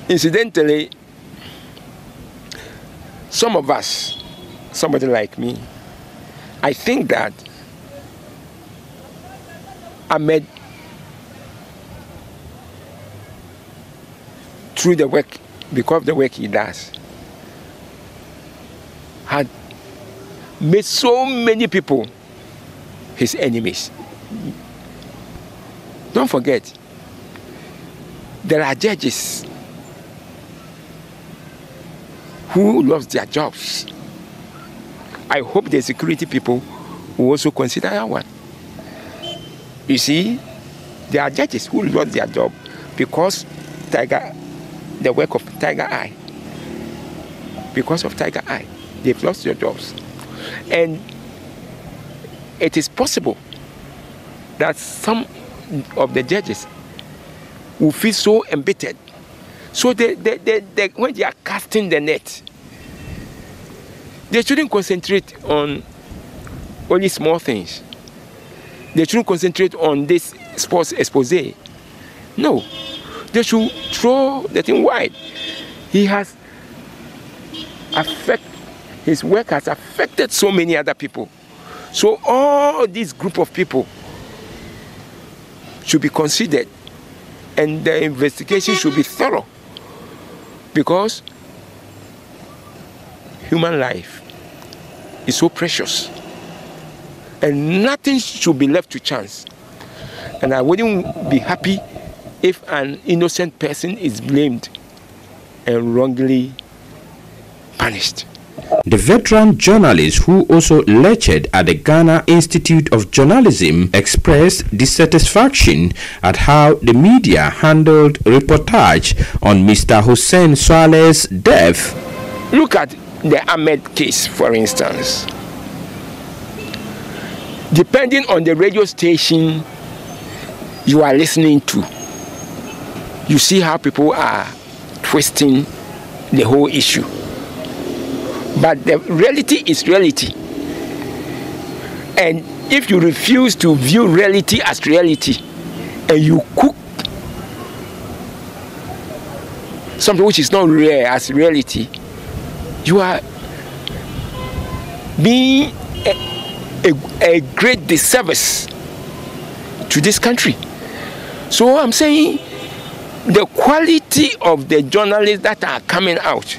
Incidentally, some of us, somebody like me, I think that Ahmed, through the work, because of the work he does, had made so many people his enemies. Don't forget, there are judges who lost their jobs. I hope the security people will also consider that one. You see, there are judges who lost their job because the work of Tiger Eye. Because of Tiger Eye, they've lost their jobs. And it is possible that some of the judges will feel so embittered. So when they are casting the net, they shouldn't concentrate on only small things. They shouldn't concentrate on this sports expose. No, they should throw the thing wide. His work has affected so many other people. So all this group of people should be considered, and the investigation should be thorough, because human life is so precious and nothing should be left to chance. And I wouldn't be happy if an innocent person is blamed and wrongly punished. The veteran journalist, who also lectured at the Ghana Institute of Journalism, expressed dissatisfaction at how the media handled reportage on Mr. Hussain-Suale's death. Look at the Ahmed case, for instance. Depending on the radio station you are listening to, you see how people are twisting the whole issue. But the reality is reality. And if you refuse to view reality as reality, and you cook something which is not real as reality, you are being a great disservice to this country. So I'm saying the quality of the journalists that are coming out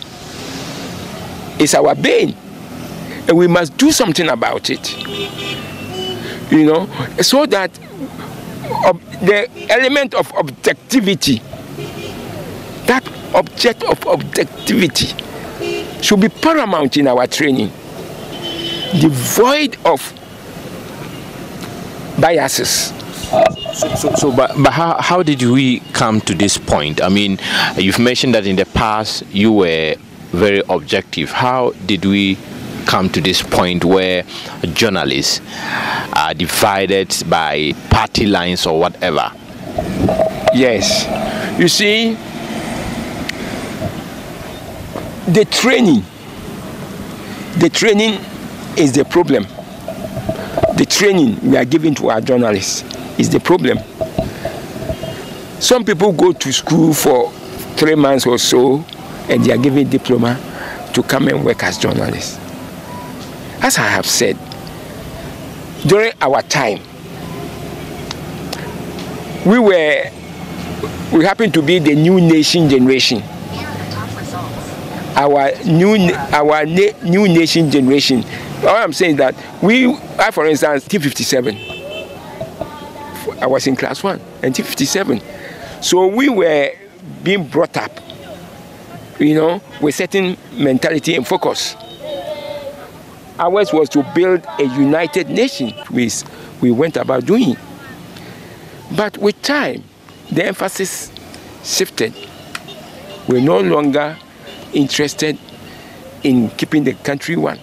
is our bane, and we must do something about it, you know, so that the element of objectivity, that object of objectivity, should be paramount in our training, devoid of biases. But how did we come to this point? I mean, you've mentioned that in the past you were very objective. How did we come to this point where journalists are divided by party lines or whatever? Yes, you see, the training is the problem. The training we are giving to our journalists is the problem. Some people go to school for 3 months or so, and they are given diploma to come and work as journalists. As I have said, during our time, we happened to be the new nation generation. Our new nation generation. All I'm saying is that I, for instance, 1957, I was in class 1, 1957. So we were being brought up, you know, with certain mentality and focus. Ours was to build a united nation, which we went about doing. But with time, the emphasis shifted. We're no longer interested in keeping the country one.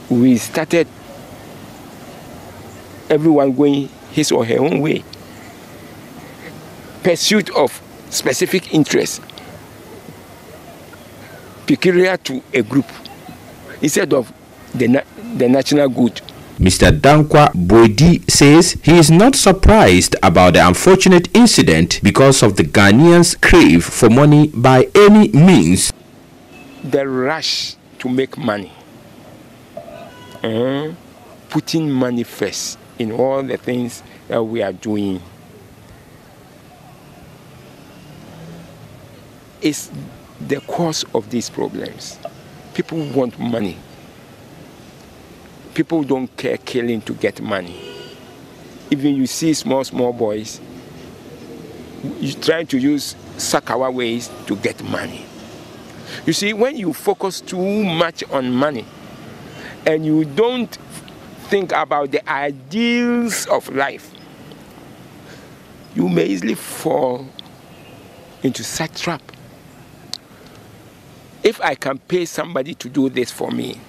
We started everyone going his or her own way. Pursuit of specific interests peculiar to a group instead of the national good. Mr. Danquah-Boadi says he is not surprised about the unfortunate incident because of the Ghanaians' crave for money by any means. The rush to make money, putting money first in all the things that we are doing, is the cause of these problems. People want money. People don't care killing to get money. Even you see small boys, you try to use sakawa ways to get money. You see, when you focus too much on money and you don't think about the ideals of life, you may easily fall into such trap. If I can pay somebody to do this for me,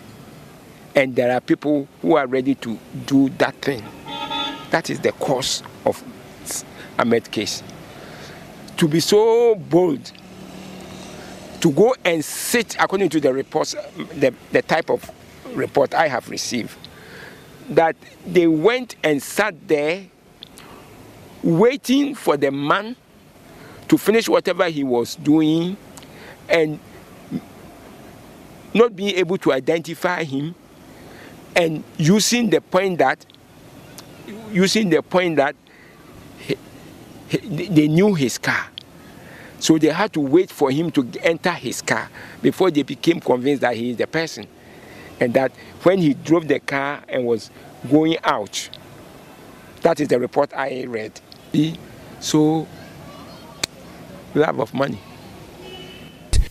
and there are people who are ready to do that thing, that is the cause of Ahmed's case. To be so bold, to go and sit, according to the reports, the type of report I have received, that they went and sat there waiting for the man to finish whatever he was doing and not being able to identify him, and using the point that they knew his car. So they had to wait for him to enter his car before they became convinced that he is the person. And that when he drove the car and was going out, that is the report I read. So, love of money.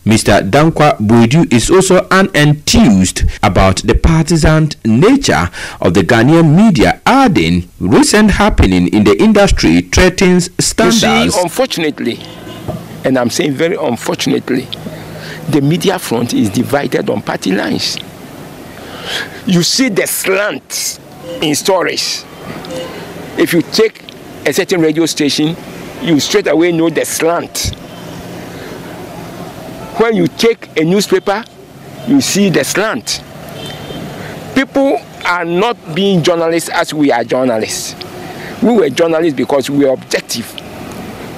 Mr. Danquah-Boadi is also unenthused about the partisan nature of the Ghanaian media, adding, recent happening in the industry threatens standards. You see, unfortunately, and I'm saying very unfortunately, the media front is divided on party lines. You see the slant in stories. If you take a certain radio station, you straight away know the slant. When you take a newspaper, you see the slant. People are not being journalists as we are journalists. We were journalists because we were objective.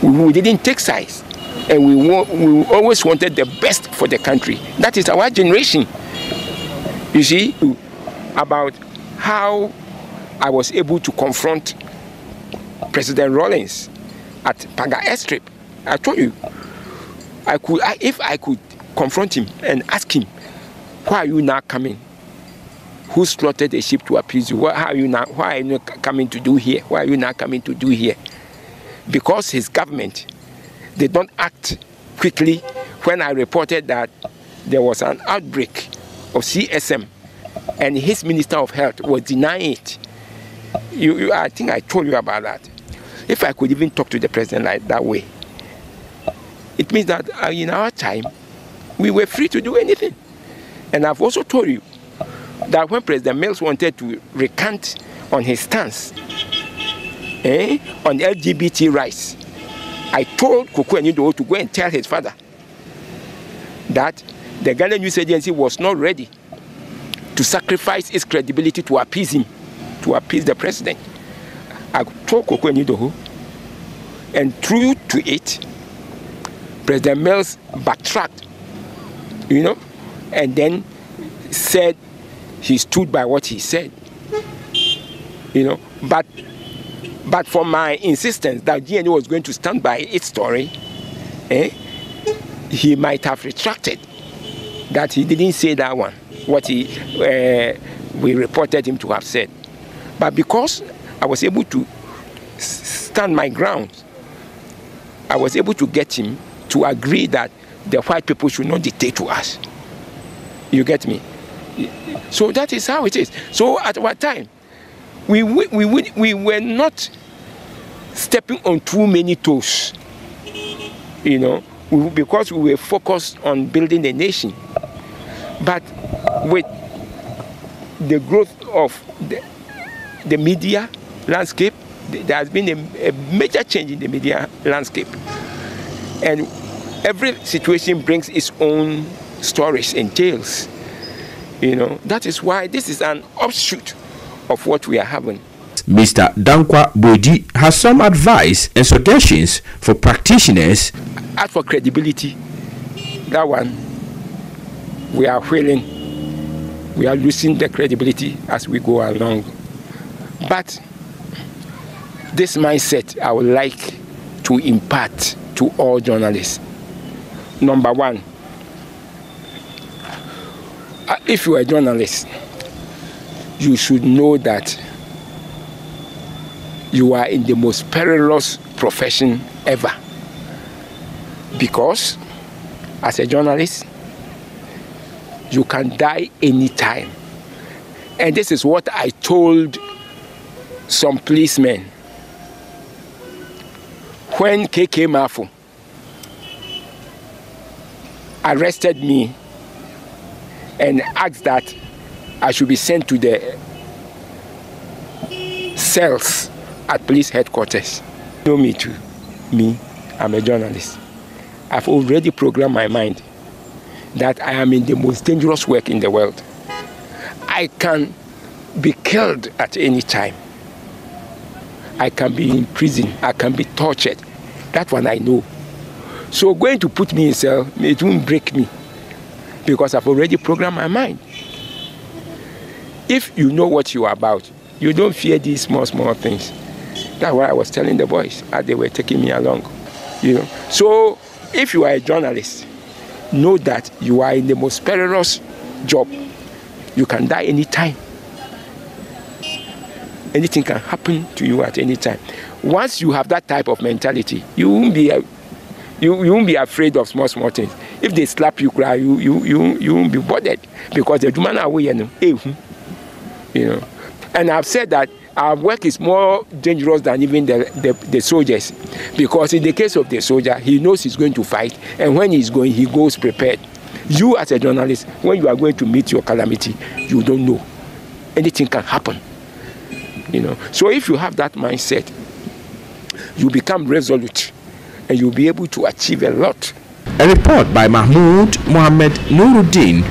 We didn't take sides. And we always wanted the best for the country. That is our generation. You see, about how I was able to confront President Rawlings at Paga Airstrip. I told you, if I could confront him and ask him, why are you now coming? Who slaughtered a sheep to appease you? Why are you not coming to do here? Why are you not coming to do here? Because his government did not act quickly when I reported that there was an outbreak of CSM and his Minister of Health was denying it. I think I told you about that. If I could even talk to the president like that way, it means that in our time, we were free to do anything. And I've also told you that when President Mills wanted to recant on his stance on LGBT rights, I told Koko Enido to go and tell his father that the Ghana News Agency was not ready to sacrifice its credibility to appease him, to appease the president. I told Koko Enido, and true to it, President Mills backtracked, and then said he stood by what he said, But for my insistence that GNA was going to stand by its story, he might have retracted that he didn't say that one, what we reported him to have said. But because I was able to stand my ground, I was able to get him to agree that the white people should not dictate to us. You get me? So that is how it is. So at our time, we were not stepping on too many toes, because we were focused on building the nation. But with the growth of the media landscape, there has been a major change in the media landscape. And every situation brings its own stories and tales. That is why this is an offshoot of what we are having. Mr. Danquah-Boadi has some advice and suggestions for practitioners. As for credibility, that one, we are failing. We are losing the credibility as we go along. But this mindset I would like to impart to all journalists. Number one, if you are a journalist, you should know that you are in the most perilous profession ever. Because as a journalist, you can die anytime. And this is what I told some policemen when KK Mafu arrested me and asked that I should be sent to the cells at police headquarters. You know me too. Me, I'm a journalist. I've already programmed my mind that I am in the most dangerous work in the world. I can be killed at any time. I can be in prison. I can be tortured. That one I know. So going to put me in cell, it won't break me because I've already programmed my mind. If you know what you are about, you don't fear these small things. That's what I was telling the boys as they were taking me along. You know. So if you are a journalist, know that you are in the most perilous job. You can die anytime. Anything can happen to you at any time. Once you have that type of mentality, you won't be afraid of small things. If they slap you, cry, you won't be bothered because the human are away, you know. And I've said that our work is more dangerous than even the soldiers, because in the case of the soldier, he knows he's going to fight, and when he's going, he goes prepared. You as a journalist, when you are going to meet your calamity, you don't know. Anything can happen. You know. So if you have that mindset, you become resolute and you'll be able to achieve a lot. A report by Mahmud Mohammed-Nurudeen.